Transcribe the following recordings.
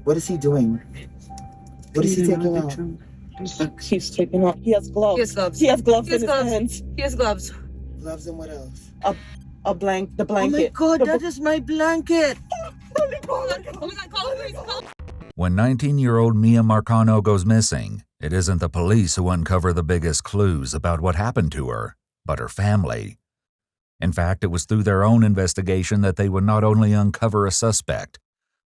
What is he doing? What is he taking out? He's taking off. He has gloves. He has gloves. He has gloves He has in gloves. his hands. He has gloves. Gloves and what else? The blanket. Oh my God, that is my blanket. Oh my God, call police, call. When 19-year-old Miya Marcano goes missing, it isn't the police who uncover the biggest clues about what happened to her, but her family. In fact, it was through their own investigation that they would not only uncover a suspect,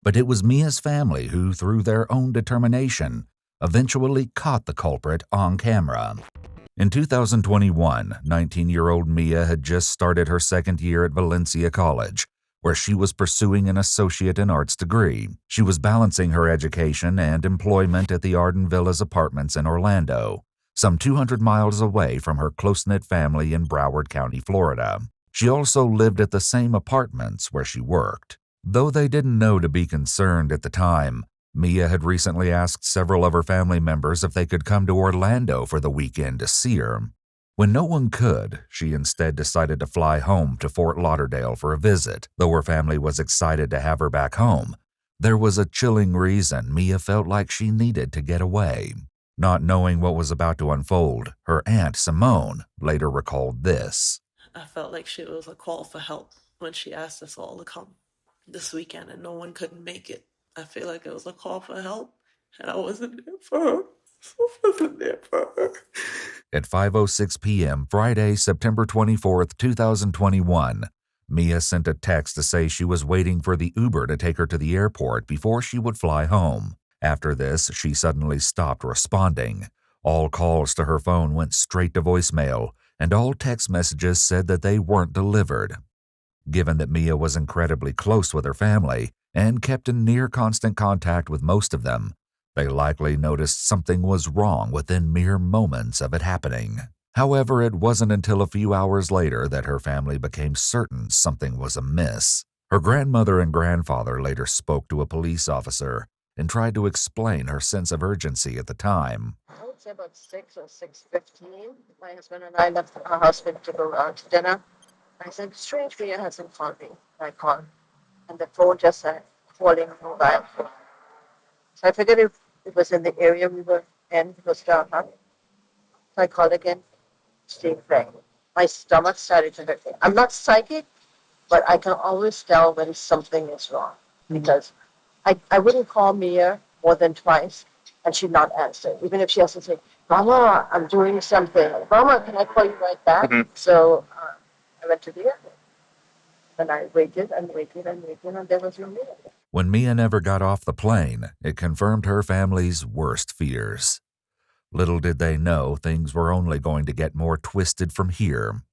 but it was Miya's family who, through their own determination, eventually caught the culprit on camera. In 2021, 19-year-old Miya had just started her second year at Valencia College, where she was pursuing an associate in arts degree. She was balancing her education and employment at the Arden Villas apartments in Orlando, some 200 miles away from her close-knit family in Broward County, Florida. She also lived at the same apartments where she worked. Though they didn't know to be concerned at the time, Miya had recently asked several of her family members if they could come to Orlando for the weekend to see her. When no one could, she instead decided to fly home to Fort Lauderdale for a visit. Though her family was excited to have her back home, there was a chilling reason Miya felt like she needed to get away. Not knowing what was about to unfold, her aunt Simone later recalled this. I felt like it was a call for help when she asked us all to come this weekend and no one couldn't make it. I feel like it was a call for help and I wasn't there for her. At 5:06 p.m. Friday, September 24, 2021, Miya sent a text to say she was waiting for the Uber to take her to the airport before she would fly home. After this, she suddenly stopped responding. All calls to her phone went straight to voicemail, and all text messages said that they weren't delivered. Given that Miya was incredibly close with her family and kept in near constant contact with most of them, they likely noticed something was wrong within mere moments of it happening. However, it wasn't until a few hours later that her family became certain something was amiss. Her grandmother and grandfather later spoke to a police officer and tried to explain her sense of urgency at the time. I would say about 6 or 6:15. My husband and I left our husband to go out to dinner. I said, strange, Miya hasn't called me. I called, and the phone just said, calling mobile phone. So I figured if it was in the area we were in, it was dark. So I called again, same thing. My stomach started to hurt. I'm not psychic, but I can always tell when something is wrong because I wouldn't call Miya more than twice and she'd not answer. Even if she has to say, Mama, I'm doing something. Mama, can I call you right back? Mm-hmm. So I went to the airport. And I waited and waited and waited, and there was no Miya. When Miya never got off the plane, it confirmed her family's worst fears. Little did they know things were only going to get more twisted from here.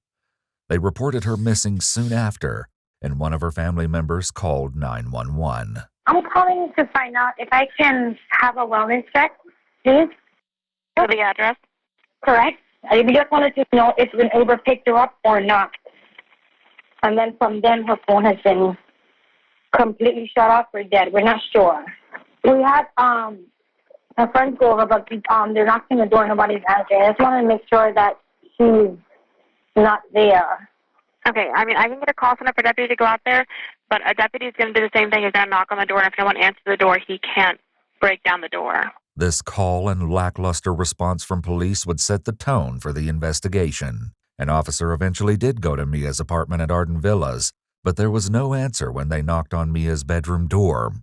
They reported her missing soon after, and one of her family members called 911. I'm calling to find out if I can have a wellness check, please. For the address? Correct. I just wanted to know if an Uber picked her up or not. And then from then, her phone has been completely shut off or dead. We're not sure. We had a friend go over, but they're knocking the door. Nobody's answering. I just want to make sure that she's not there. Okay, I mean, I can get a call center for a deputy to go out there, but a deputy is going to do the same thing. He's going to knock on the door, and if no one answers the door, he can't break down the door. This call and lackluster response from police would set the tone for the investigation. An officer eventually did go to Miya's apartment at Arden Villas, but there was no answer when they knocked on Miya's bedroom door.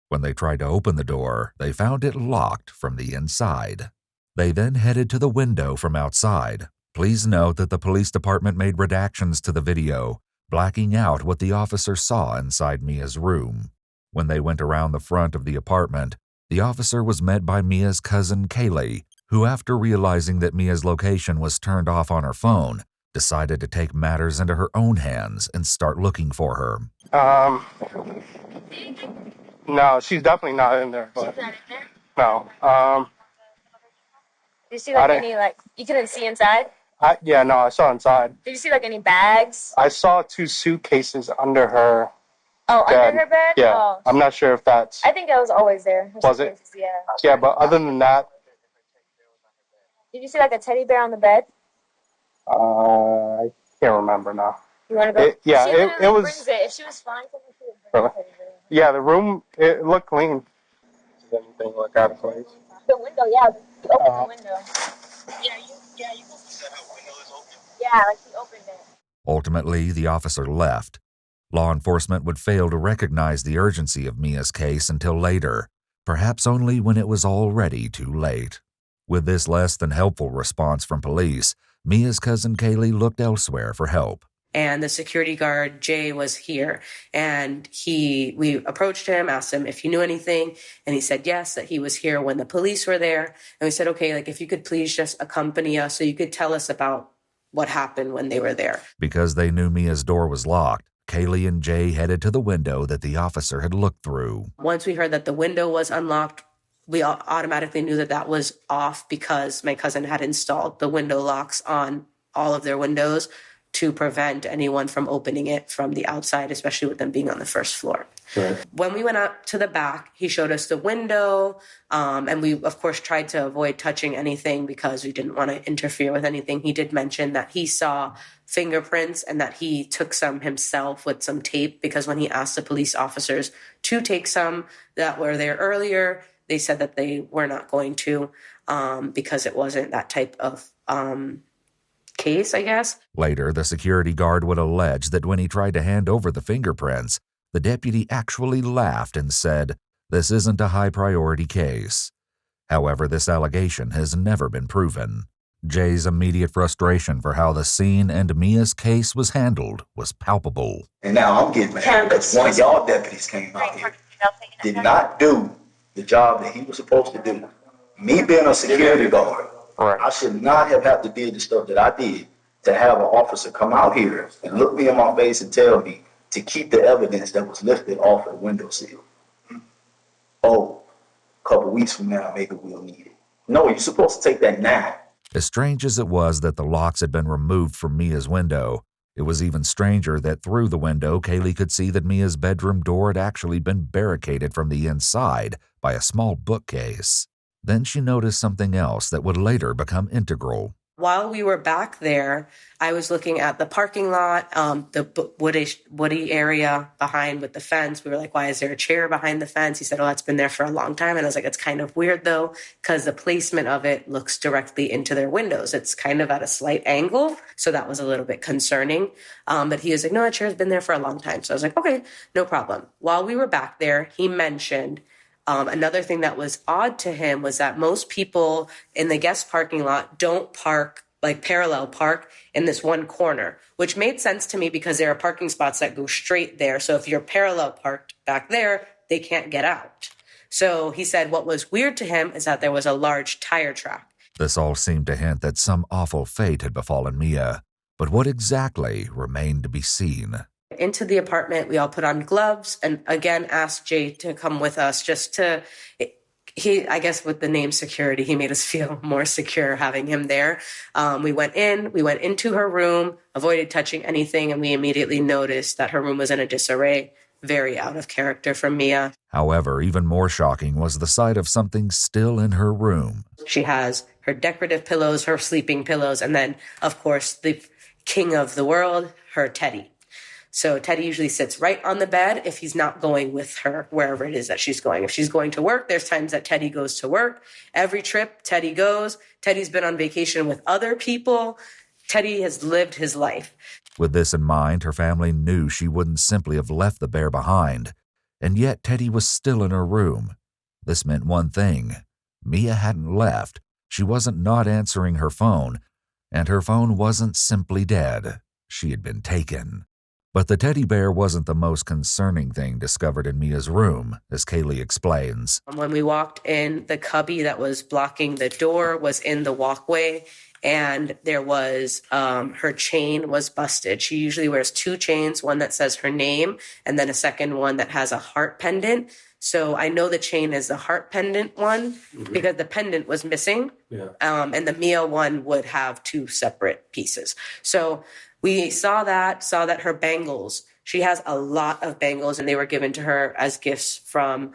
When they tried to open the door, they found it locked from the inside. They then headed to the window from outside. Please note that the police department made redactions to the video, blacking out what the officer saw inside Miya's room. When they went around the front of the apartment, the officer was met by Miya's cousin Kaylee, who, after realizing that Miya's location was turned off on her phone, decided to take matters into her own hands and start looking for her. No, she's definitely not in there. But, she's not in there? No. Did you see any, you couldn't see inside? I saw inside. Did you see, any bags? I saw 2 suitcases under her bed. Under her bed? Yeah. Oh. I'm not sure if that's... I think that was always there. Was it? Yeah. Yeah, but other than that... Did you see, a teddy bear on the bed? I can't remember now. You want to go? It was... Brings it. If she was fine, she would bring the teddy bear. Yeah, the room, it looked clean. anything like out of place? The window, yeah. She opened the window. Yeah, you can see that her window is open? Yeah, like she opened it. Ultimately, the officer left. Law enforcement would fail to recognize the urgency of Mia's case until later, perhaps only when it was already too late. With this less than helpful response from police, Mia's cousin Kaylee looked elsewhere for help. And the security guard, Jay, was here. And we approached him, asked him if he knew anything. And he said yes, that he was here when the police were there. And we said, okay, like if you could please just accompany us so you could tell us about what happened when they were there. Because they knew Mia's door was locked, Kaylee and Jay headed to the window that the officer had looked through. Once we heard that the window was unlocked, we automatically knew that that was off because my cousin had installed the window locks on all of their windows to prevent anyone from opening it from the outside, especially with them being on the first floor. Right. When we went up to the back, he showed us the window, and we, of course, tried to avoid touching anything because we didn't want to interfere with anything. He did mention that he saw fingerprints and that he took some himself with some tape because when he asked the police officers to take some that were there earlier, they said that they were not going to because it wasn't that type of case, I guess. Later, the security guard would allege that when he tried to hand over the fingerprints, the deputy actually laughed and said, "This isn't a high-priority case." However, this allegation has never been proven. Jay's immediate frustration for how the scene and Mia's case was handled was palpable. And now I'm getting mad because one of y'all deputies came out here, did not do the job that he was supposed to do. Me being a security guard, Right. I should not have had to do the stuff that I did to have an officer come out here and look me in my face and tell me to keep the evidence that was lifted off of the windowsill. Oh, a couple weeks from now, maybe we'll need it. No, you're supposed to take that now. As strange as it was that the locks had been removed from Mia's window, it was even stranger that through the window, Kaylee could see that Mia's bedroom door had actually been barricaded from the inside by a small bookcase. Then she noticed something else that would later become integral. While we were back there, I was looking at the parking lot, the woody area behind with the fence. We were like, why is there a chair behind the fence? He said, oh, that's been there for a long time. And I was like, it's kind of weird, though, because the placement of it looks directly into their windows. It's kind of at a slight angle. So that was a little bit concerning. But he was like, no, that chair's been there for a long time. So I was like, okay, no problem. While we were back there, he mentioned another thing that was odd to him was that most people in the guest parking lot don't park, like parallel park in this one corner, which made sense to me because there are parking spots that go straight there. So if you're parallel parked back there, they can't get out. So he said what was weird to him is that there was a large tire track. This all seemed to hint that some awful fate had befallen Mia, but what exactly remained to be seen. Into the apartment, we all put on gloves and again asked Jay to come with us just to, I guess with the name security, he made us feel more secure having him there. We went into her room, avoided touching anything, and we immediately noticed that her room was in a disarray, very out of character from Mia. However, even more shocking was the sight of something still in her room. She has her decorative pillows, her sleeping pillows, and then, of course, the king of the world, her teddy. So Teddy usually sits right on the bed if he's not going with her wherever it is that she's going. If she's going to work, there's times that Teddy goes to work. Every trip, Teddy goes. Teddy's been on vacation with other people. Teddy has lived his life. With this in mind, her family knew she wouldn't simply have left the bear behind. And yet Teddy was still in her room. This meant one thing. Mia hadn't left. She wasn't not answering her phone. And her phone wasn't simply dead. She had been taken. But the teddy bear wasn't the most concerning thing discovered in Mia's room, as Kaylee explains. When we walked in, the cubby that was blocking the door was in the walkway, and there was, her chain was busted. She usually wears two chains, one that says her name, and then a second one that has a heart pendant. So I know the chain is the heart pendant one because the pendant was missing. Yeah. And the Mia one would have two separate pieces. So we saw that her bangles, she has a lot of bangles and they were given to her as gifts from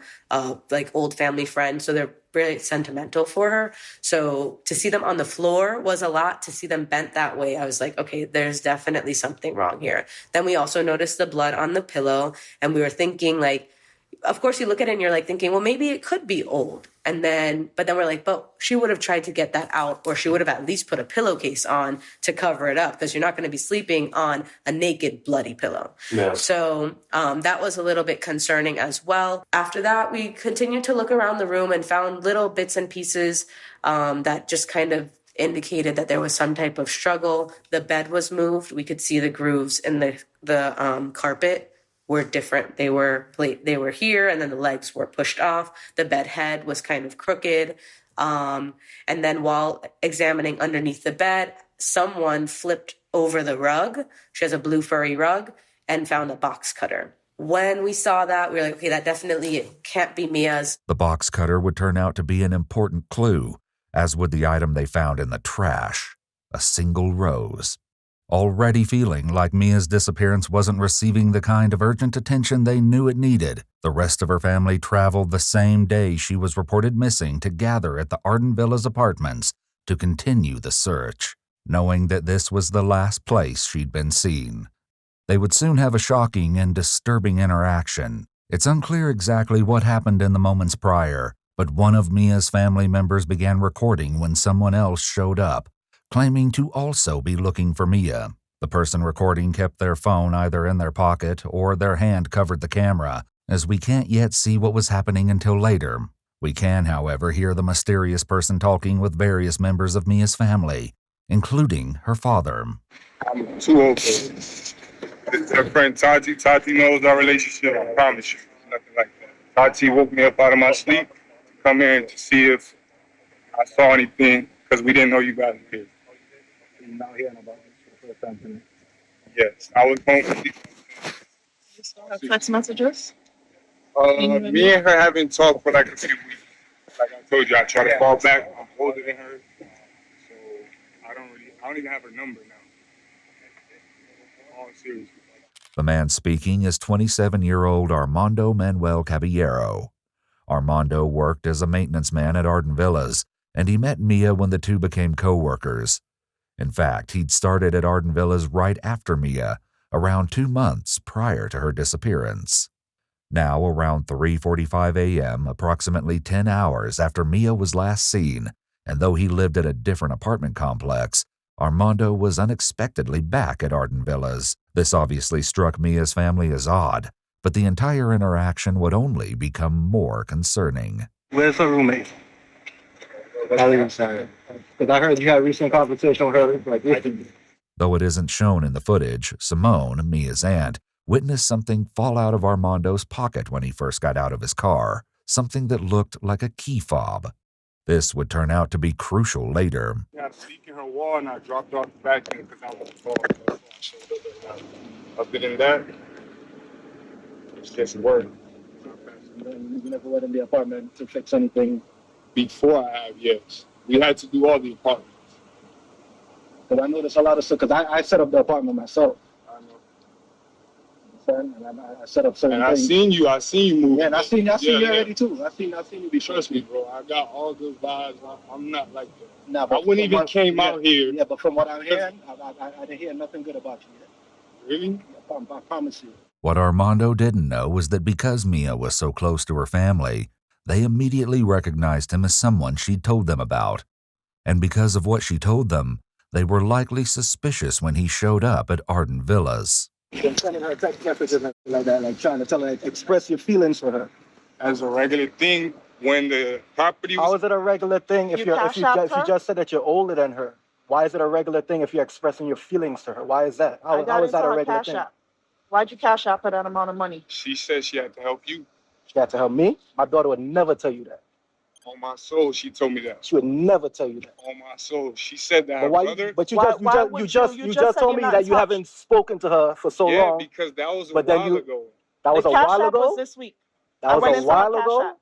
like old family friends. So they're really sentimental for her. So to see them on the floor was a lot. To see them bent that way, I was like, okay, there's definitely something wrong here. Then we also noticed the blood on the pillow and we were thinking like, of course you look at it and you're like thinking, well, maybe it could be old. But then we're like, but she would have tried to get that out, or she would have at least put a pillowcase on to cover it up, because you're not going to be sleeping on a naked, bloody pillow. Yeah. So that was a little bit concerning as well. After that, we continued to look around the room and found little bits and pieces that just kind of indicated that there was some type of struggle. The bed was moved. We could see the grooves in the carpet were different. They were here, and then the legs were pushed off. The bed head was kind of crooked. And then while examining underneath the bed, someone flipped over the rug. She has a blue furry rug, and found a box cutter. When we saw that, we were like, okay, that definitely can't be Mia's. The box cutter would turn out to be an important clue, as would the item they found in the trash, a single rose. Already feeling like Mia's disappearance wasn't receiving the kind of urgent attention they knew it needed, the rest of her family traveled the same day she was reported missing to gather at the Arden Villas apartments to continue the search, knowing that this was the last place she'd been seen. They would soon have a shocking and disturbing interaction. It's unclear exactly what happened in the moments prior, but one of Mia's family members began recording when someone else showed up, claiming to also be looking for Miya. The person recording kept their phone either in their pocket or their hand covered the camera, as we can't yet see what was happening until later. We can, however, hear the mysterious person talking with various members of Mia's family, including her father. I'm too old for it. Her friend Tati knows our relationship, I promise you. Nothing like that. Tati woke me up out of my sleep to come here to see if I saw anything, because we didn't know you guys were here. Not hearing about this for the first time tonight. Yes, I was home. You still have text messages? Me and her haven't talked for like a few weeks. Like I told you, I try to fall back. I'm older than her, so I don't even have her number now. All seriously. The man speaking is 27-year-old Armando Manuel Caballero. Armando worked as a maintenance man at Arden Villas, and he met Miya when the two became co-workers. In fact, he'd started at Arden Villas right after Miya, around 2 months prior to her disappearance. Now, around 3:45 a.m., approximately 10 hours after Miya was last seen, and though he lived at a different apartment complex, Armando was unexpectedly back at Arden Villas. This obviously struck Miya's family as odd, but the entire interaction would only become more concerning. Where's her roommate? Because I heard you had a recent conversation with her. Though it isn't shown in the footage, Simone, Mia's aunt, witnessed something fall out of Armando's pocket when he first got out of his car, something that looked like a key fob. This would turn out to be crucial later. Yeah, I'm seeking her wall, and I dropped off the back end because I was involved. Other than that, it's just work. You never went in the apartment to fix anything? Before I have, yes. We had to do all the apartments. Because I noticed a lot of stuff, because I set up the apartment myself. I know. And I set up certain things. And I seen you move. Yeah, and I seen you already too. I seen you be. Trust me, bro. I got all the vibes. I'm not like that. Nah, I wouldn't even came out here. Yeah, but from what I'm hearing, I didn't hear nothing good about you yet. Really? I promise you. What Armando didn't know was that because Miya was so close to her family, they immediately recognized him as someone she'd told them about. And because of what she told them, they were likely suspicious when he showed up at Arden Villas. You've been sending her text messages like that, like trying to tell her, express your feelings for her. As a regular thing, when the property was... How is it a regular thing if you just said that you're older than her? Why is it a regular thing if you're expressing your feelings to her? Why is that? How is that a regular thing? Why'd you cash out for that amount of money? She said she had to help you. She had to help me? My daughter would never tell you that. On my soul, she told me that. She would never tell you that. On my soul, she said that. But you just told me that you haven't spoken to her for so long. Yeah, because that was a while ago. That was a while ago? Was this week. That was a while ago?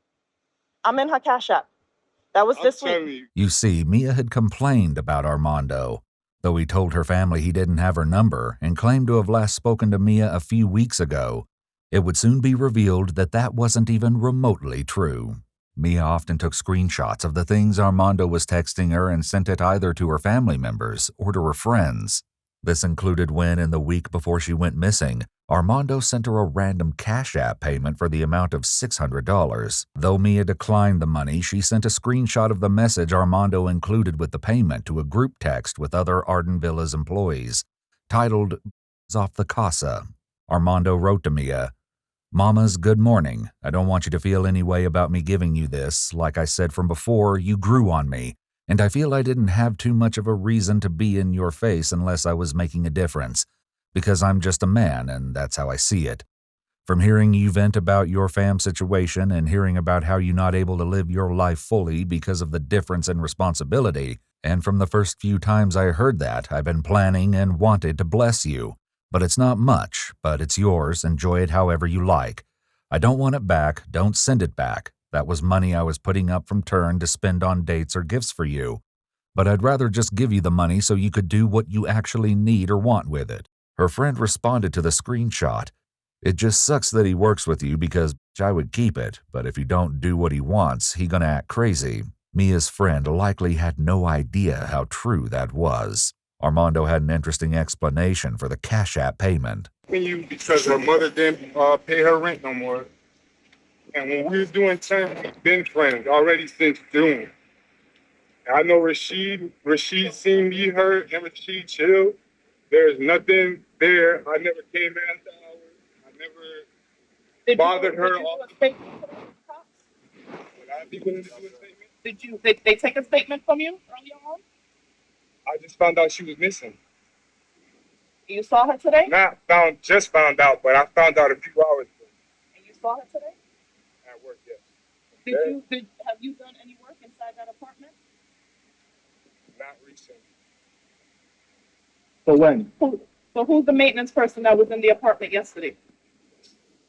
I'm in her cash app. That was this week. You see, Miya had complained about Armando. Though he told her family he didn't have her number and claimed to have last spoken to Miya a few weeks ago, it would soon be revealed that that wasn't even remotely true. Miya often took screenshots of the things Armando was texting her and sent it either to her family members or to her friends. This included when, in the week before she went missing, Armando sent her a random Cash App payment for the amount of $600. Though Miya declined the money, she sent a screenshot of the message Armando included with the payment to a group text with other Arden Villas employees, titled "Off the Casa." Armando wrote to Miya, "Mama's good morning. I don't want you to feel any way about me giving you this. Like I said from before, you grew on me, and I feel I didn't have too much of a reason to be in your face unless I was making a difference, because I'm just a man and that's how I see it. From hearing you vent about your fam situation and hearing about how you're not able to live your life fully because of the difference in responsibility, and from the first few times I heard that, I've been planning and wanted to bless you. But it's not much, but it's yours. Enjoy it however you like. I don't want it back. Don't send it back. That was money I was putting up from turn to spend on dates or gifts for you. But I'd rather just give you the money so you could do what you actually need or want with it." Her friend responded to the screenshot, "It just sucks that he works with you because I would keep it, but if you don't do what he wants, he gonna act crazy." Mia's friend likely had no idea how true that was. Armando had an interesting explanation for the Cash App payment. Because her mother didn't pay her rent no more. And when we was doing time, we've been friends already since June. And I know Rashid seen me, her, and Rashid chill. There's nothing there. I never came after hours. I never bothered her. Did I be willing to do a statement? Did they take a statement from you earlier on? I just found out she was missing. You saw her today? Just found out, but I found out a few hours ago. And you saw her today? At work, yes. Have you done any work inside that apartment? Not recently. So when? So who's the maintenance person that was in the apartment yesterday?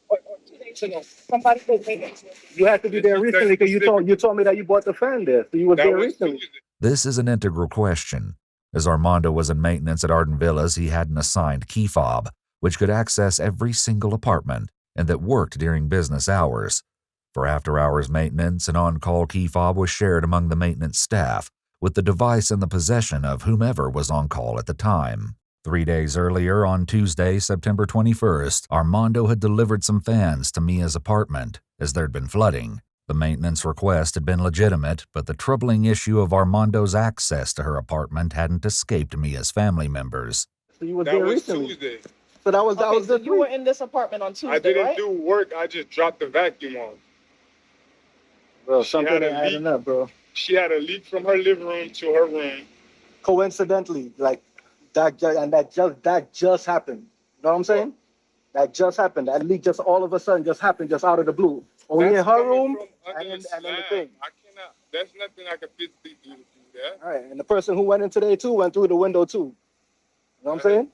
Or 2 days ago? Somebody did maintenance. You had to be there recently because you told me that you bought the fan there, so you was there recently. This is an integral question. As Armando was in maintenance at Arden Villas, he had an assigned key fob, which could access every single apartment and that worked during business hours. For after-hours maintenance, an on-call key fob was shared among the maintenance staff, with the device in the possession of whomever was on call at the time. 3 days earlier, on Tuesday, September 21st, Armando had delivered some fans to Mia's apartment, as there'd been flooding. The maintenance request had been legitimate, but the troubling issue of Armando's access to her apartment hadn't escaped Mia's family members. So you was there recently. Tuesday. So that was so you were in this apartment on Tuesday, I didn't right? do work. I just dropped the vacuum on. Bro, something ain't adding up, bro. She had a leak from her living room to her room. Coincidentally, like that just happened. You know what I'm saying? That just happened. That leak just all of a sudden just happened just out of the blue. Only in her room and in the thing. I cannot. There's nothing I can physically do to do that. All right, and the person who went in today too went through the window too. You know what I'm saying?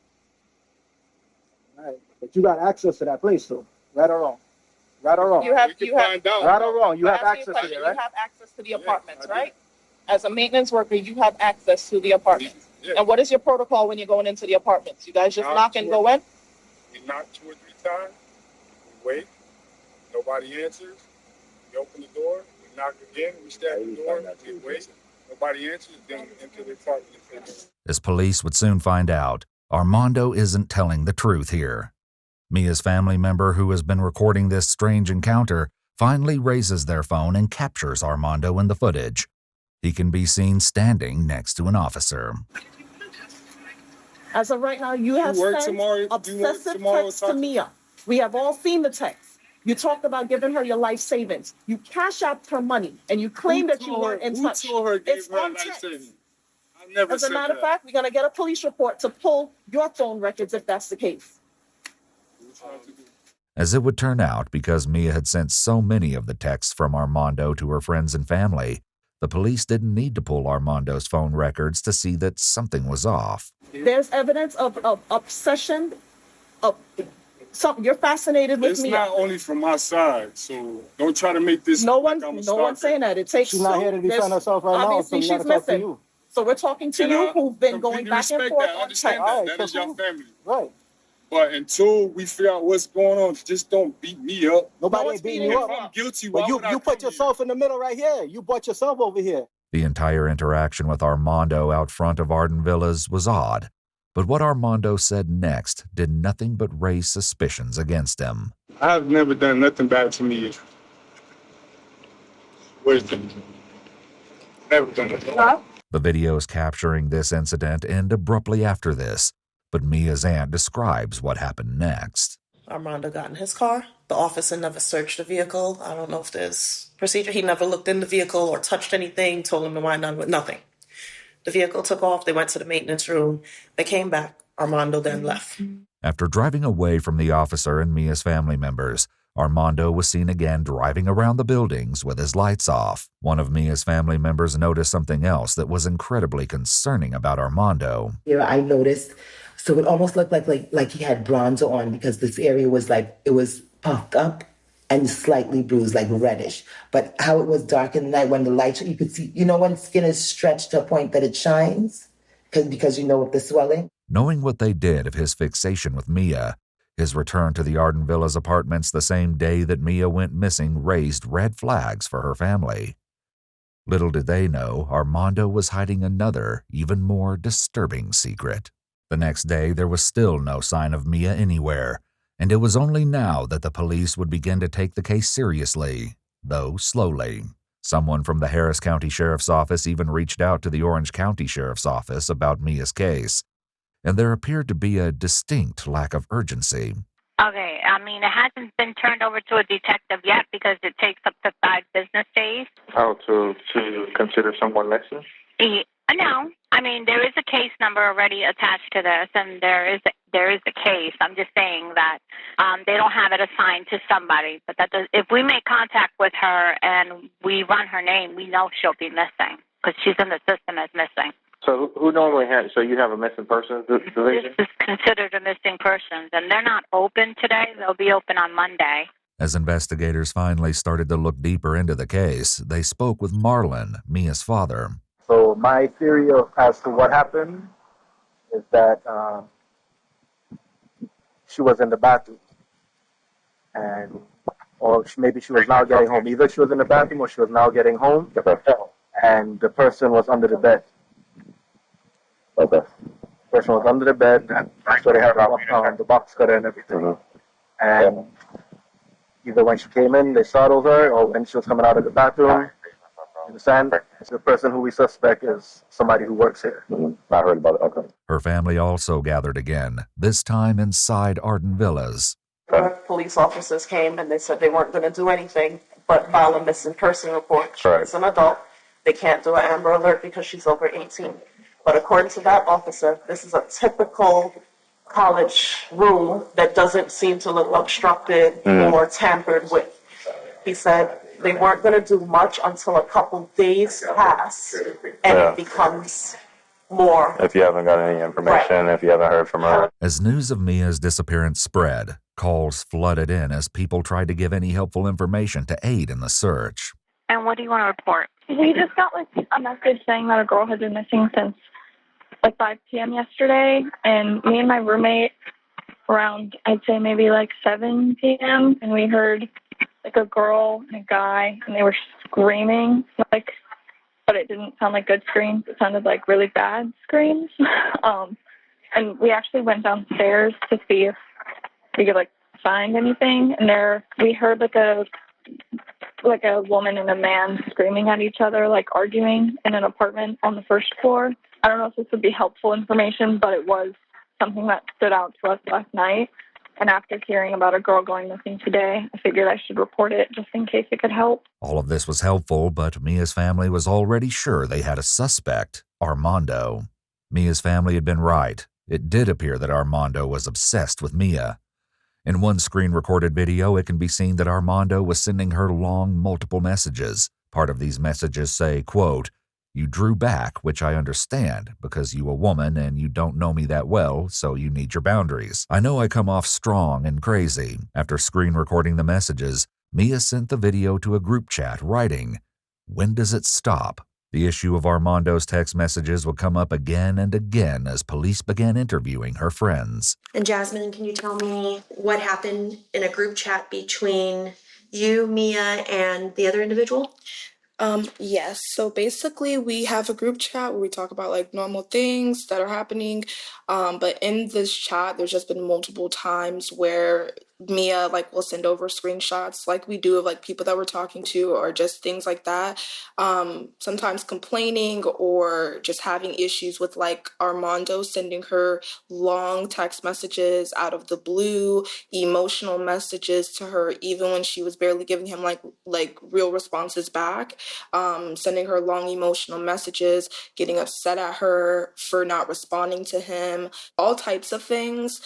All right, but you got access to that place though, right or wrong? Right or wrong? You have right or wrong? You have access to it, right? You have access to the apartments, right? As a maintenance worker, you have access to the apartments. Yeah. And what is your protocol when you're going into the apartments? You guys just knock and go in? We knock 2 or 3 times. We wait. Nobody answers. We open the door. We knock again. We stab the door. We wait. Nobody answers. Then we enter the apartment. As police would soon find out, Armando isn't telling the truth here. Mia's family member, who has been recording this strange encounter, finally raises their phone and captures Armando in the footage. He can be seen standing next to an officer. As of right now, you have sent obsessive texts to Miya. We have all seen the text. You talked about giving her your life savings. You cash out her money, and you claim that you weren't in touch. Who told her It's gave her on life text. savings? I never As a said matter of that. fact, we're going to get a police report to pull your phone records if that's the case. As it would turn out, because Miya had sent so many of the texts from Armando to her friends and family, the police didn't need to pull Armando's phone records to see that something was off. There's evidence of obsession, of something. You're fascinated with It's Miya. not only from my side, so don't try to make this. No one's saying that. It takes She's not here to defend herself right now, so obviously we gotta she's talk to missing. you. So we're talking to you who've been going back and forth I on understand text. that. Right, That is so your family. Right. But until we figure out what's going on, just don't beat me up. Nobody one's ain't beating beating you you up. If I'm guilty, But why would I you put come yourself in the middle right here. You brought yourself over here. The entire interaction with Armando out front of Arden Villas was odd. But what Armando said next did nothing but raise suspicions against him. I've never done nothing bad to me. Wisdom. Never done it. The videos capturing this incident end abruptly after this, but Mia's aunt describes what happened next. Armando got in his car. The officer never searched the vehicle. I don't know if there's procedure. He never looked in the vehicle or touched anything, told him to wind down with nothing. The vehicle took off. They went to the maintenance room. They came back. Armando then left. After driving away from the officer and Mia's family members, Armando was seen again driving around the buildings with his lights off. One of Mia's family members noticed something else that was incredibly concerning about Armando. Yeah, I noticed. So it almost looked like he had bronzer on because this area was like, it was puffed up and slightly bruised, like reddish. But how it was dark in the night when the light, you could see, when skin is stretched to a point that it shines because of the swelling. Knowing what they did of his fixation with Mia, his return to the Arden Villas apartments the same day that Mia went missing raised red flags for her family. Little did they know, Armando was hiding another, even more disturbing secret. The next day, there was still no sign of Mia anywhere, and it was only now that the police would begin to take the case seriously, though slowly. Someone from the Harris County Sheriff's Office even reached out to the Orange County Sheriff's Office about Mia's case, and there appeared to be a distinct lack of urgency. Okay, it hasn't been turned over to a detective yet because it takes up to 5 business days. How to consider someone missing? No, there is a case number already attached to this, and there is a case. I'm just saying that they don't have it assigned to somebody, but if we make contact with her and we run her name, we know she'll be missing because she's in the system as missing. So who normally has? So you have a missing persons division? This is considered a missing persons, and they're not open today. They'll be open on Monday. As investigators finally started to look deeper into the case, they spoke with Marlon, Mia's father. So my theory as to what happened is that she was in the bathroom, or maybe she was now getting home. Either she was in the bathroom or she was now getting home, and the person was under the bed. Okay. The person was under the bed, and so they had the box cutter and everything. Mm-hmm. And either when she came in, they startled her, or when she was coming out of the bathroom. You understand? The person who we suspect is somebody who works here. Mm-hmm. I heard about it. Okay. Her family also gathered again, this time inside Arden Villas. Police officers came and they said they weren't going to do anything but file a missing person report. She's an adult. They can't do an Amber Alert because she's over 18. But according to that officer, this is a typical college room that doesn't seem to look obstructed or tampered with. He said they weren't going to do much until a couple days pass and it becomes more. If you haven't got any information, if you haven't heard from her. As news of Mia's disappearance spread, calls flooded in as people tried to give any helpful information to aid in the search. And what do you want to report? We just got a message saying that a girl had been missing since 5 p.m. yesterday, and me and my roommate around, I'd say maybe 7 p.m., and we heard a girl and a guy, and they were screaming, but it didn't sound like good screams. It sounded like really bad screams. And we actually went downstairs to see if we could find anything, and we heard a woman and a man screaming at each other, arguing in an apartment on the first floor. I don't know if this would be helpful information, but it was something that stood out to us last night. And after hearing about a girl going missing today, I figured I should report it just in case it could help. All of this was helpful, but Mia's family was already sure they had a suspect, Armando. Mia's family had been right. It did appear that Armando was obsessed with Mia. In one screen-recorded video, it can be seen that Armando was sending her long, multiple messages. Part of these messages say, quote, "You drew back, which I understand, because you a woman and you don't know me that well, so you need your boundaries. I know I come off strong and crazy." After screen-recording the messages, Mia sent the video to a group chat, writing, "When does it stop?" The issue of Armando's text messages would come up again and again as police began interviewing her friends. And Jasmine, can you tell me what happened in a group chat between you, Mia, and the other individual? Yes. So basically, we have a group chat where we talk about like normal things that are happening. But in this chat, there's just been multiple times where Mia like will send over screenshots like we do of like people that we're talking to or just things like that. Sometimes complaining or just having issues with like Armando sending her long text messages out of the blue, emotional messages to her, even when she was barely giving him like real responses back, sending her long emotional messages, getting upset at her for not responding to him, all types of things.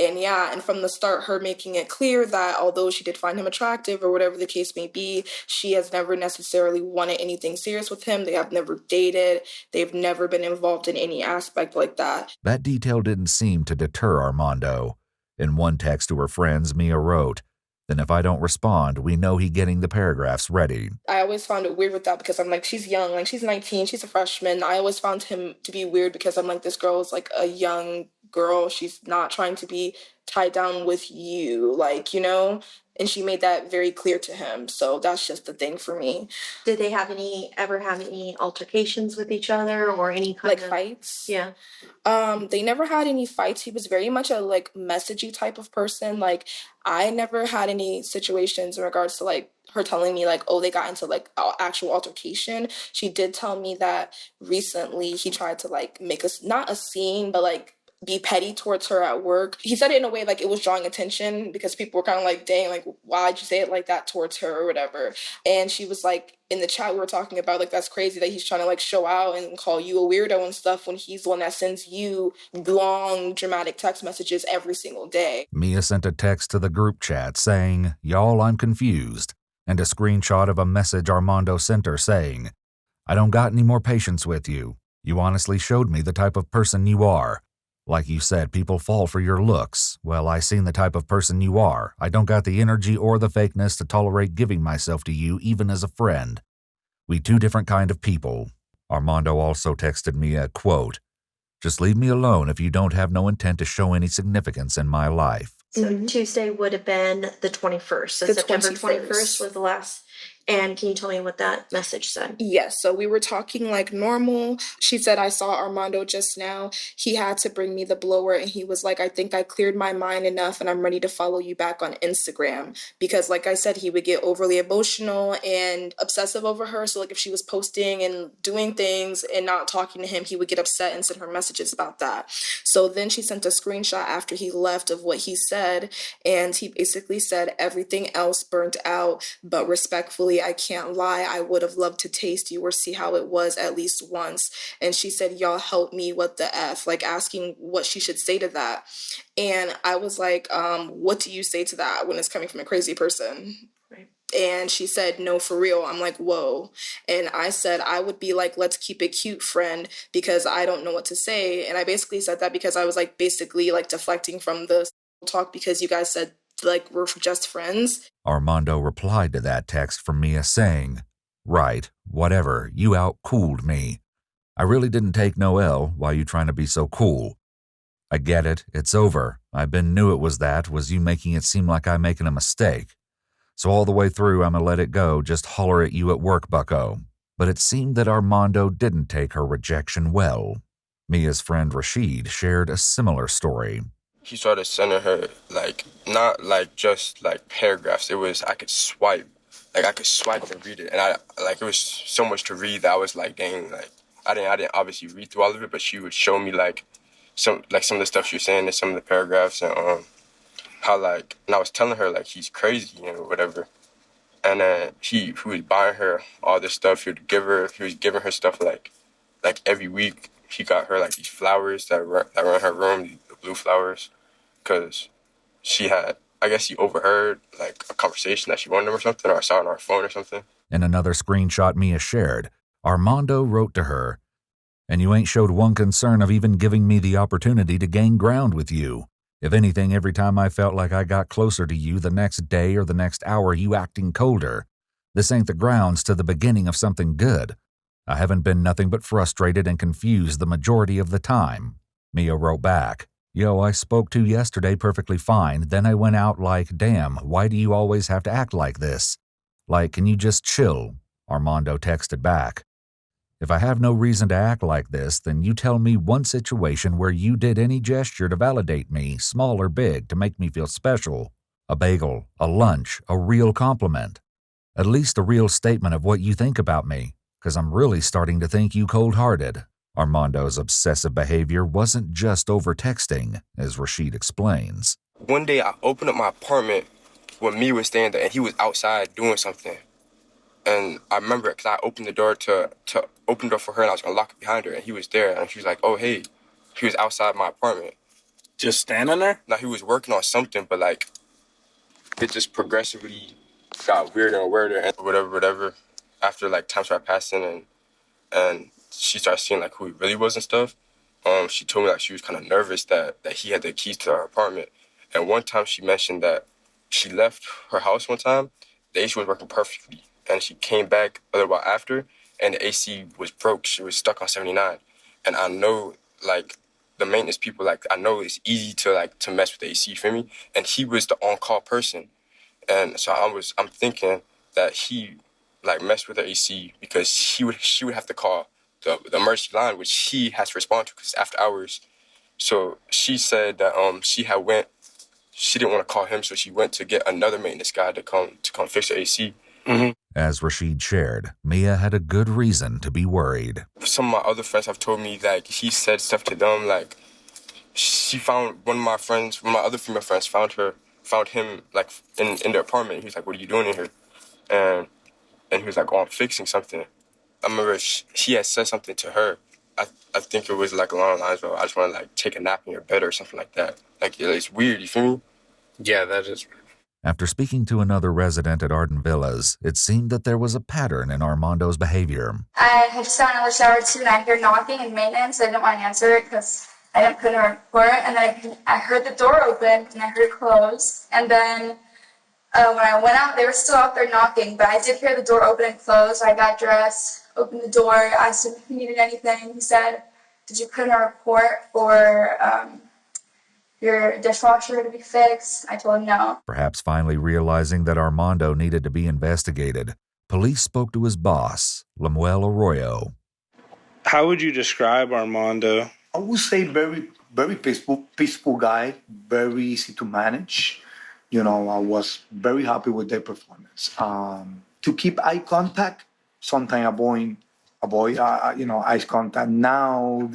And from the start, her making it clear that although she did find him attractive or whatever the case may be, she has never necessarily wanted anything serious with him. They have never dated. They've never been involved in any aspect like that. That detail didn't seem to deter Armando. In one text to her friends, Mia wrote, "Then if I don't respond, we know he getting the paragraphs ready." I always found it weird with that because I'm like, she's young, like she's 19, she's a freshman. I always found him to be weird because I'm like, this girl is like a young girl. She's not trying to be tied down with you, like, you know? And she made that very clear to him. So that's just the thing for me. Did they ever have any altercations with each other or any kind Like of fights? Yeah. They never had any fights. He was very much a like messagey type of person. Like I never had any situations in regards to like her telling me like, oh, they got into like actual altercation. She did tell me that recently he tried to like make us not a scene, but like be petty towards her at work. He said it in a way like it was drawing attention because people were kind of like, dang, like why'd you say it like that towards her or whatever. And she was like, in the chat we were talking about, like, that's crazy that he's trying to like show out and call you a weirdo and stuff when he's the one that sends you long dramatic text messages every single day. Mia sent a text to the group chat saying, "Y'all, I'm confused," and a screenshot of a message Armando sent her saying, "I don't got any more patience with you. You honestly showed me the type of person you are. Like you said, people fall for your looks. Well, I seen the type of person you are. I don't got the energy or the fakeness to tolerate giving myself to you even as a friend. We two different kind of people." Armando also texted me a quote, "Just leave me alone if you don't have no intent to show any significance in my life." So Tuesday would have been the 21st. So The September 21st. 21st was the last. And can you tell me what that message said? Yes, so we were talking like normal. She said, I saw Armando just now. He had to bring me the blower and he was like, I think I cleared my mind enough and I'm ready to follow you back on Instagram. Because like I said, he would get overly emotional and obsessive over her. So like if she was posting and doing things and not talking to him, he would get upset and send her messages about that. So then she sent a screenshot after he left of what he said. And he basically said, everything else burnt out, but respectfully, I can't lie, I would have loved to taste you or see how it was at least once. And she said, y'all help me, what the F? Like asking what she should say to that. And I was like, what do you say to that when it's coming from a crazy person? Right. And she said, no, for real. I'm like, whoa. And I said, I would be like, let's keep it cute, friend, because I don't know what to say. And I basically said that because I was like basically like deflecting from the talk because you guys said like we're just friends. Armando replied to that text from Mia saying, "Right, whatever, you out-cooled me. I really didn't take no L. Why you trying to be so cool? I get it, it's over. I been knew it was you making it seem like I'm making a mistake. So all the way through I'ma let it go, just holler at you at work, bucko." But it seemed that Armando didn't take her rejection well. Mia's friend Rashid shared a similar story. He started sending her, like, not, like, just, like, paragraphs. It was, I could swipe and read it. And it was so much to read that I was like, dang, like, I didn't obviously read through all of it, but she would show me, like, some of the stuff she was saying in some of the paragraphs and, how, like, and I was telling her, like, he's crazy and whatever. And then he was buying her all this stuff. He was giving her stuff, like every week. He got her, like, these flowers that were in her room, the blue flowers, because I guess he overheard, like, a conversation that she wanted him or something, or I saw it on her phone or something. In another screenshot Mia shared, Armando wrote to her, "And you ain't showed one concern of even giving me the opportunity to gain ground with you. If anything, every time I felt like I got closer to you the next day or the next hour, you acting colder. This ain't the grounds to the beginning of something good. I haven't been nothing but frustrated and confused the majority of the time." Mia wrote back, "Yo, I spoke to yesterday perfectly fine. Then I went out like, damn, why do you always have to act like this? Like, can you just chill? Armando texted back. If I have no reason to act like this, then you tell me one situation where you did any gesture to validate me, small or big, to make me feel special. A bagel, a lunch, a real compliment. At least a real statement of what you think about me, because I'm really starting to think you cold-hearted. Armando's obsessive behavior wasn't just over texting, as Rashid explains. One day I opened up my apartment when Mia was staying there, and he was outside doing something. And I remember it because I opened the door to open the door for her, and I was going to lock it behind her, and he was there, and she was like, oh, hey. He was outside my apartment. Just standing there? Now, he was working on something, but, like, it just progressively got weirder and weirder and whatever. After, like, time started passing and she started seeing, like, who he really was and stuff, she told me, like, she was kind of nervous that he had the keys to her apartment. And one time she mentioned that she left her house one time, the AC was working perfectly. And she came back a little while after, and the AC was broke. She was stuck on 79. And I know, like, the maintenance people, like, I know it's easy to mess with the AC, you feel me? And he was the on-call person. And so I'm thinking that he, like, messed with the AC because she would have to call the emergency line, which he has to respond to because it's after hours. So she said that she didn't want to call him, so she went to get another maintenance guy to come fix the AC. Mm-hmm. As Rashid shared, Mia had a good reason to be worried. Some of my other friends have told me that he said stuff to them, like she found one of my other female friends found him like in their apartment. He was like, "What are you doing in here?" And he was like, "Oh, I'm fixing something." I remember she had said something to her. I think it was like along the lines of, "I just want to like take a nap in your bed" or something like that. Like it's weird, you feel me? Yeah, that is weird. After speaking to another resident at Arden Villas, it seemed that there was a pattern in Armando's behavior. I had just gotten out of the shower too, and I heard knocking and maintenance. I didn't want to answer it because I didn't put in a report. And then I heard the door open and I heard it close. And then when I went out, they were still out there knocking, but I did hear the door open and close. So I got dressed, opened the door, asked him if he needed anything. He said, "Did you put in a report for your dishwasher to be fixed?" I told him no. Perhaps finally realizing that Armando needed to be investigated, police spoke to his boss, Lemuel Arroyo. How would you describe Armando? I would say very, very peaceful guy, very easy to manage. You know, I was very happy with their performance. To keep eye contact, sometimes avoid eye contact. Now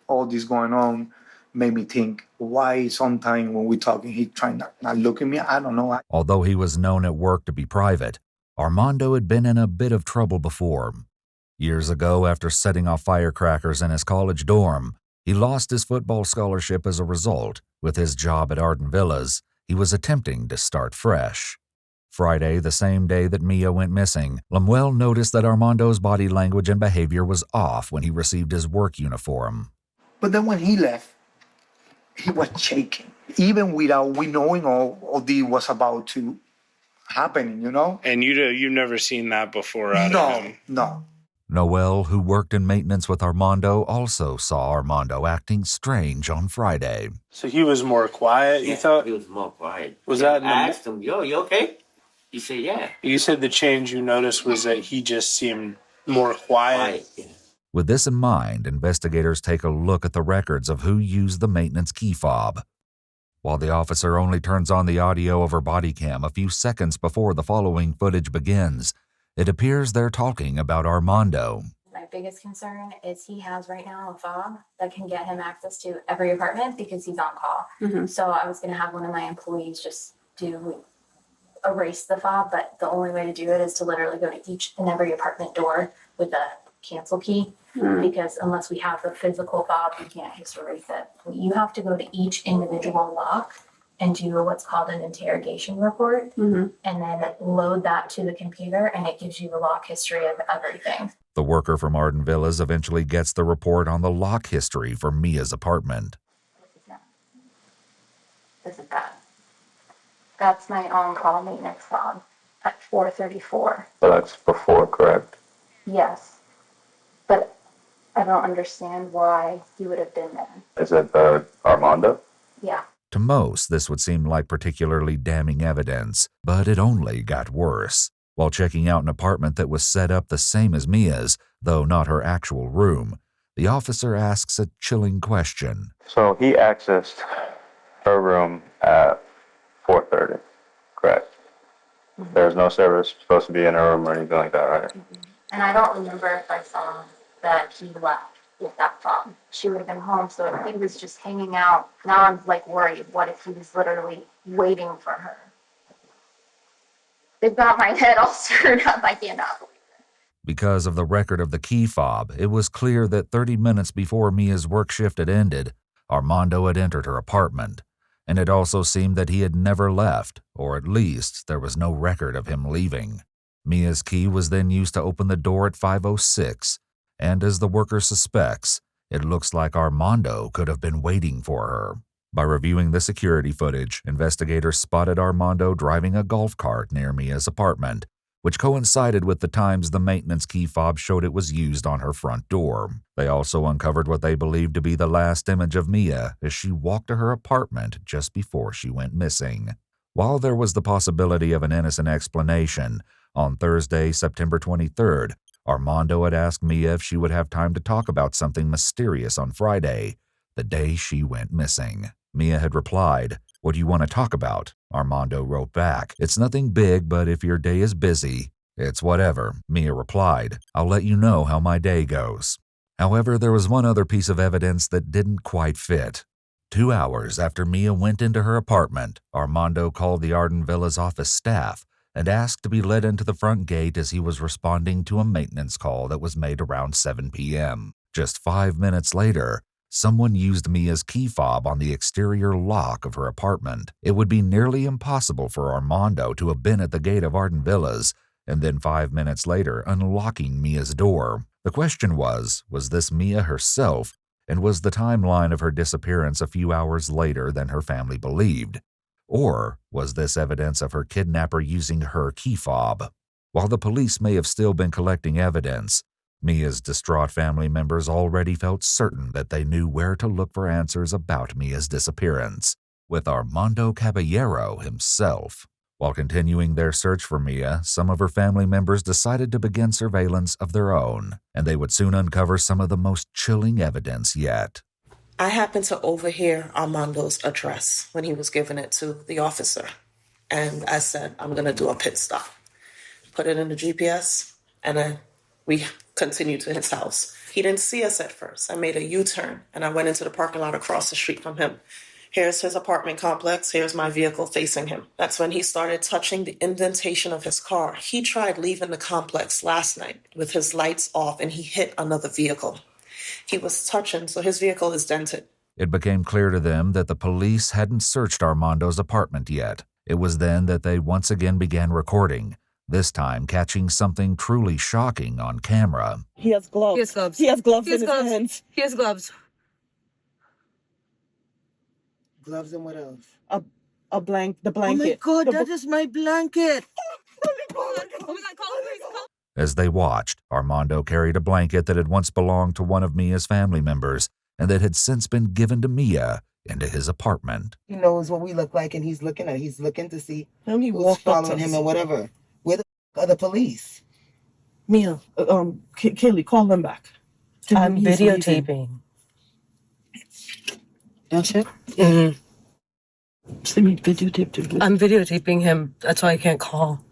all this going on made me think, why sometimes when we're talking, he trying not look at me? I don't know. Although he was known at work to be private, Armando had been in a bit of trouble before. Years ago, after setting off firecrackers in his college dorm, he lost his football scholarship as a result. With his job at Arden Villas, he was attempting to start fresh. Friday, the same day that Mia went missing, Lemuel noticed that Armando's body language and behavior was off when he received his work uniform. But then when he left, he was shaking, even without we knowing all this was about to happen, you know? And you've never seen that before out of him? No. Noel, who worked in maintenance with Armando, also saw Armando acting strange on Friday. So he was more quiet, you thought? He was more quiet. Was that... I asked him, "Yo, you okay?" He said, "Yeah." You said the change you noticed was that he just seemed more quiet. Yeah. With this in mind, investigators take a look at the records of who used the maintenance key fob. While the officer only turns on the audio of her body cam a few seconds before the following footage begins, it appears they're talking about Armando. My biggest concern is he has right now a fob that can get him access to every apartment because he's on call. Mm-hmm. So I was going to have one of my employees just erase the fob, but the only way to do it is to literally go to each and every apartment door with a cancel key, because unless we have the physical fob, we can't just erase it. You have to go to each individual lock and do what's called an interrogation report, and then load that to the computer, and it gives you the lock history of everything. The worker from Arden Villas eventually gets the report on the lock history for Mia's apartment. This is that. That's my on-call maintenance fob at 4:34. So that's before, correct? Yes, but I don't understand why he would have been there. Is it Armando? Yeah. To most, this would seem like particularly damning evidence, but it only got worse. While checking out an apartment that was set up the same as Mia's, though not her actual room, the officer asks a chilling question. So he accessed her room at 4:30, correct? There's no service supposed to be in her room or anything like that, right? And I don't remember if I saw that he left with that fob. She would have been home, so if he was just hanging out, now I'm like worried. What if he was literally waiting for her? They've got my head all screwed up. I cannot believe it. Because of the record of the key fob, it was clear that 30 minutes before Mia's work shift had ended, Armando had entered her apartment, and it also seemed that he had never left, or at least there was no record of him leaving. Mia's key was then used to open the door at 5:06, and as the worker suspects, it looks like Armando could have been waiting for her. By reviewing the security footage, investigators spotted Armando driving a golf cart near Mia's apartment, which coincided with the times the maintenance key fob showed it was used on her front door. They also uncovered what they believed to be the last image of Miya as she walked to her apartment just before she went missing. While there was the possibility of an innocent explanation, on Thursday, September 23rd, Armando had asked Miya if she would have time to talk about something mysterious on Friday, the day she went missing. Miya had replied, "What do you want to talk about?" Armando wrote back, "It's nothing big, but if your day is busy." "It's whatever," Miya replied. "I'll let you know how my day goes." However, there was one other piece of evidence that didn't quite fit. 2 hours after Miya went into her apartment, Armando called the Arden Villa's office staff and asked to be let into the front gate as he was responding to a maintenance call that was made around 7 p.m. Just 5 minutes later, someone used Mia's key fob on the exterior lock of her apartment. It would be nearly impossible for Armando to have been at the gate of Arden Villas and then 5 minutes later unlocking Mia's door. The question was this Miya herself, and was the timeline of her disappearance a few hours later than her family believed? Or was this evidence of her kidnapper using her key fob? While the police may have still been collecting evidence, Mia's distraught family members already felt certain that they knew where to look for answers about Mia's disappearance, with Armando Caballero himself. While continuing their search for Miya, some of her family members decided to begin surveillance of their own, and they would soon uncover some of the most chilling evidence yet. I happened to overhear Armando's address when he was giving it to the officer. And I said, I'm going to do a pit stop. Put it in the GPS, and we continued to his house. He didn't see us at first. I made a U-turn, and I went into the parking lot across the street from him. Here's his apartment complex. Here's my vehicle facing him. That's when he started touching the indentation of his car. He tried leaving the complex last night with his lights off, and he hit another vehicle. He was touching, so his vehicle is dented. It became clear to them that the police hadn't searched Armando's apartment yet. It was then that they once again began recording, this time catching something truly shocking on camera. He has gloves. He has gloves. He has gloves He has in gloves. his hands. He has gloves. Gloves and what else? The blanket. Oh my God, that is my blanket. Oh my God, call the police. As they watched, Armando carried a blanket that had once belonged to one of Mia's family members and that had since been given to Miya into his apartment. He knows what we look like, and he's looking to see And he who's walked up following to him us. or whatever. Where the are the police? Miya, Kaylee, call them back. I'm He's videotaping. Don't check. Mm-hmm. Videotaped. I'm videotaping him. That's why I can't call.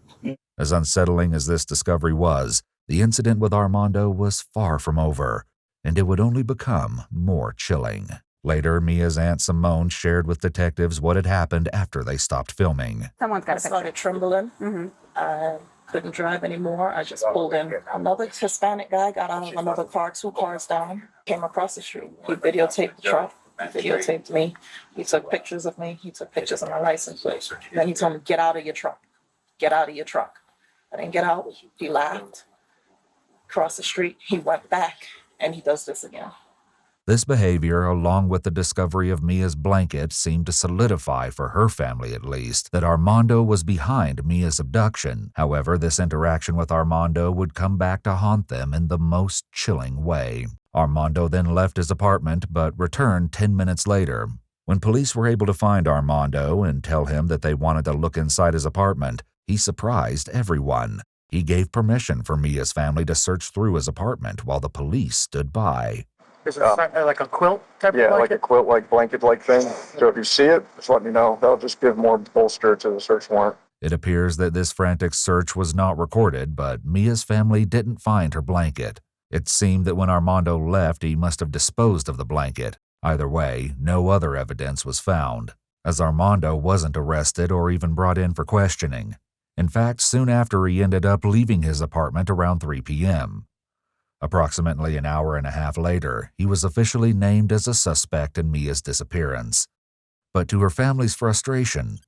As unsettling as this discovery was, the incident with Armando was far from over, and it would only become more chilling. Later, Mia's Aunt Simone shared with detectives what had happened after they stopped filming. Someone's got I started trembling. I couldn't drive anymore. I just pulled in. Another Hispanic guy got out of another car, 2 cars down, came across the street. He videotaped the truck. He videotaped me. He took pictures of me. He took pictures of my license plate. Then he told me, get out of your truck. Get out of your truck. I didn't get out. He laughed. Across the street, he went back, and he does this again. This behavior, along with the discovery of Mia's blanket, seemed to solidify, for her family at least, that Armando was behind Mia's abduction. However, this interaction with Armando would come back to haunt them in the most chilling way. Armando then left his apartment, but returned 10 minutes later. When police were able to find Armando and tell him that they wanted to look inside his apartment, he surprised everyone. He gave permission for Mia's family to search through his apartment while the police stood by. Is it like a quilt type of Yeah, blanket? like a quilt, like blanket-like thing. So if you see it, just let me know. That'll just give more bolster to the search warrant. It appears that this frantic search was not recorded, but Mia's family didn't find her blanket. It seemed that when Armando left, he must have disposed of the blanket. Either way, no other evidence was found, as Armando wasn't arrested or even brought in for questioning. In fact, soon after, he ended up leaving his apartment around 3 p.m. Approximately an hour and a half later, he was officially named as a suspect in Mia's disappearance. But to her family's frustration,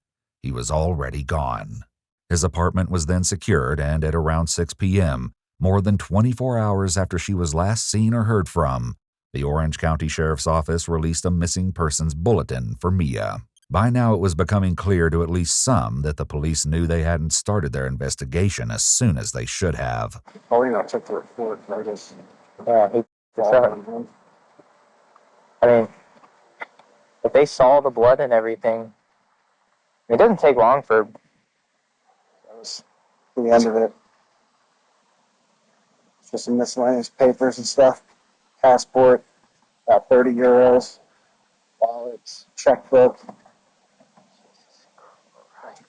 he was already gone. His apartment was then secured, and at around 6 p.m., more than 24 hours after she was last seen or heard from, the Orange County Sheriff's Office released a missing persons bulletin for Miya. By now, it was becoming clear to at least some that the police knew they hadn't started their investigation as soon as they should have. Paulina took the report. I guess. I mean, if they saw the blood and everything, it doesn't take long for. That was the end of it. Just some miscellaneous papers and stuff. Passport, about 30 euros. Wallets, checkbook.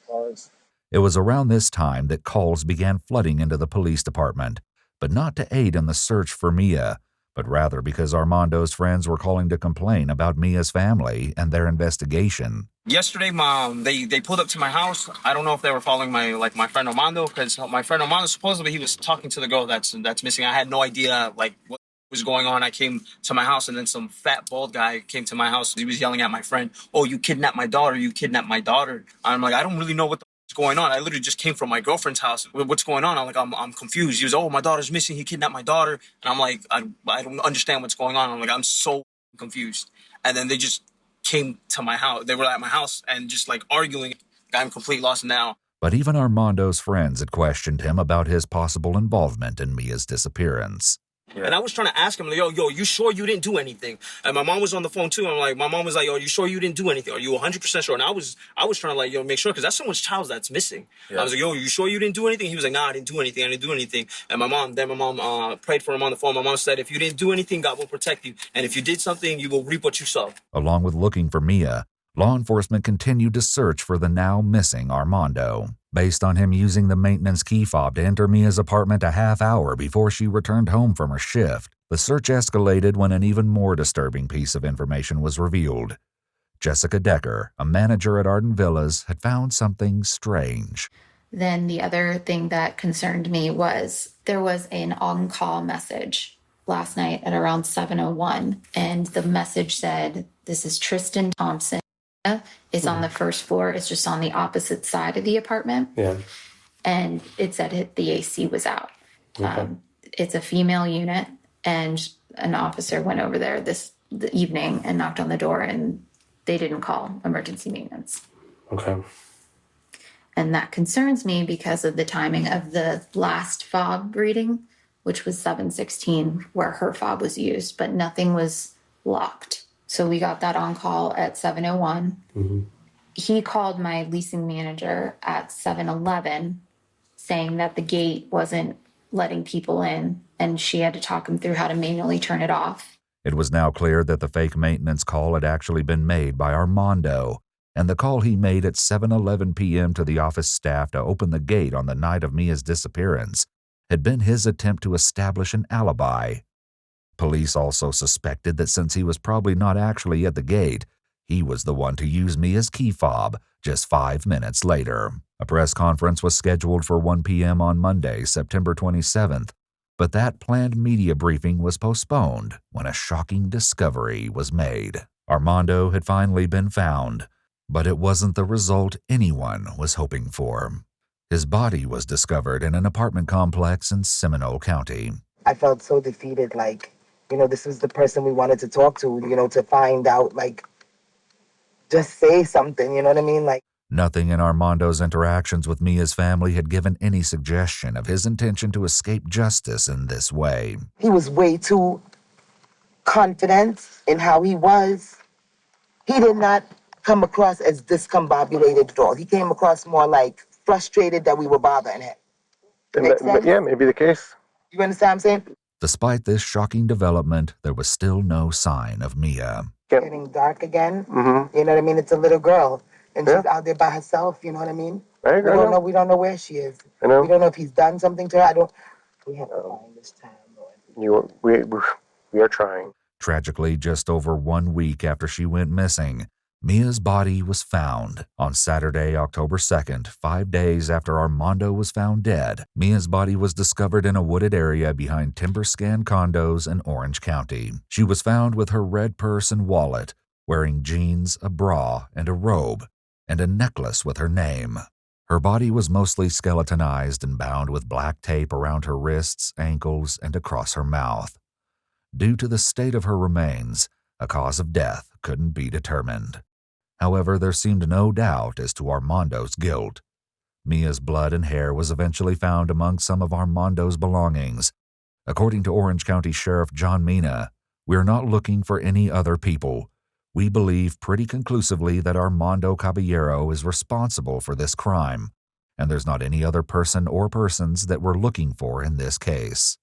Cards. It was around this time that calls began flooding into the police department, but not to aid in the search for Miya, but rather because Armando's friends were calling to complain about Mia's family and their investigation. Yesterday, they pulled up to my house. I don't know if they were following my friend Armando, because my friend Armando, supposedly he was talking to the girl that's missing. I had no idea what was going on. I came to my house, and then some fat bald guy came to my house. He was yelling at my friend, "Oh, you kidnapped my daughter! You kidnapped my daughter!" I'm like, I don't really know what the f- is going on. I literally just came from my girlfriend's house. What's going on? I'm confused. He was, "Oh, my daughter's missing. He kidnapped my daughter," and I'm like, I don't understand what's going on. I'm like, I'm so confused. And then they just came to my house. They were at my house and just like arguing. I'm complete lost now. But even Armando's friends had questioned him about his possible involvement in Mia's disappearance. Yeah. And I was trying to ask him, like, yo, you sure you didn't do anything? And my mom was on the phone too. My mom was like, yo, you sure you didn't do anything? Are you 100% sure? And I was trying to like, make sure, because that's someone's child that's missing. Yeah. I was like, yo, you sure you didn't do anything? He was like, nah, I didn't do anything. And my mom prayed for him on the phone. My mom said, if you didn't do anything, God will protect you. And if you did something, you will reap what you sow. Along with looking for Miya, law enforcement continued to search for the now missing Armando. Based on him using the maintenance key fob to enter Mia's apartment a half hour before she returned home from her shift, the search escalated when an even more disturbing piece of information was revealed. Jessica Decker, a manager at Arden Villas, had found something strange. Then the other thing that concerned me was there was an on-call message last night at around 7:01, and the message said, "This is Tristan Thompson. Is on the first floor. It's just on the opposite side of the apartment." Yeah. And it said the AC was out. Okay. It's a female unit, and an officer went over there the evening and knocked on the door, and they didn't call emergency maintenance. Okay. And that concerns me because of the timing of the last fob reading, which was 7:16, where her fob was used, but nothing was locked. So we got that on call at 7:01. Mm-hmm. He called my leasing manager at 7:11 saying that the gate wasn't letting people in, and she had to talk him through how to manually turn it off. It was now clear that the fake maintenance call had actually been made by Armando, and the call he made at 7:11 p.m. to the office staff to open the gate on the night of Mia's disappearance had been his attempt to establish an alibi. Police also suspected that since he was probably not actually at the gate, he was the one to use Mia's key fob just 5 minutes later. A press conference was scheduled for 1 p.m. on Monday, September 27th, but that planned media briefing was postponed when a shocking discovery was made. Armando had finally been found, but it wasn't the result anyone was hoping for. His body was discovered in an apartment complex in Seminole County. I felt so defeated, this was the person we wanted to talk to, to find out, just say something, you know what I mean? Nothing in Armando's interactions with Mia's family had given any suggestion of his intention to escape justice in this way. He was way too confident in how he was. He did not come across as discombobulated at all. He came across more like frustrated that we were bothering him. Yeah, maybe the case. You understand what I'm saying? Despite this shocking development, there was still no sign of Miya. Getting dark again. Mm-hmm. You know what I mean? It's a little girl, and she's out there by herself. You know what I mean? I We don't know. We don't know where she is. I know. We don't know if he's done something to her. We have to find this time, Lord. We are trying. Tragically, just over 1 week after she went missing, Mia's body was found on Saturday, October 2nd, 5 days after Armando was found dead. Mia's body was discovered in a wooded area behind TimberScan condos in Orange County. She was found with her red purse and wallet, wearing jeans, a bra, and a robe, and a necklace with her name. Her body was mostly skeletonized and bound with black tape around her wrists, ankles, and across her mouth. Due to the state of her remains, a cause of death couldn't be determined. However, there seemed no doubt as to Armando's guilt. Mia's blood and hair was eventually found among some of Armando's belongings. According to Orange County Sheriff John Mina, "We're not looking for any other people. We believe pretty conclusively that Armando Caballero is responsible for this crime, and there's not any other person or persons that we're looking for in this case."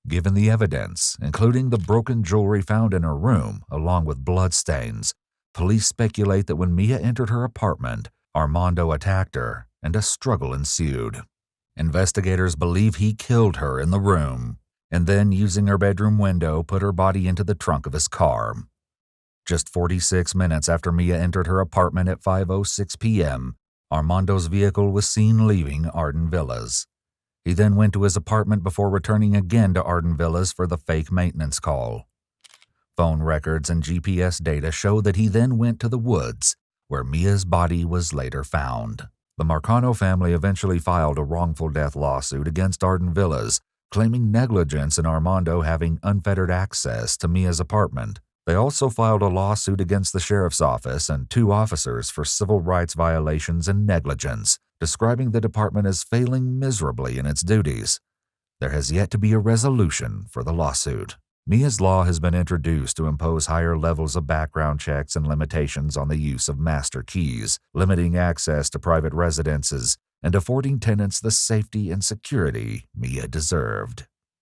Given the evidence, including the broken jewelry found in her room, along with bloodstains, police speculate that when Miya entered her apartment, Armando attacked her, and a struggle ensued. Investigators believe he killed her in the room, and then, using her bedroom window, put her body into the trunk of his car. Just 46 minutes after Miya entered her apartment at 5:06 p.m., Armando's vehicle was seen leaving Arden Villas. He then went to his apartment before returning again to Arden Villas for the fake maintenance call. Phone records and GPS data show that he then went to the woods, where Mia's body was later found. The Marcano family eventually filed a wrongful death lawsuit against Arden Villas, claiming negligence in Armando having unfettered access to Mia's apartment. They also filed a lawsuit against the sheriff's office and 2 officers for civil rights violations and negligence, describing the department as failing miserably in its duties. There has yet to be a resolution for the lawsuit. Mia's Law has been introduced to impose higher levels of background checks and limitations on the use of master keys, limiting access to private residences, and affording tenants the safety and security Miya deserved.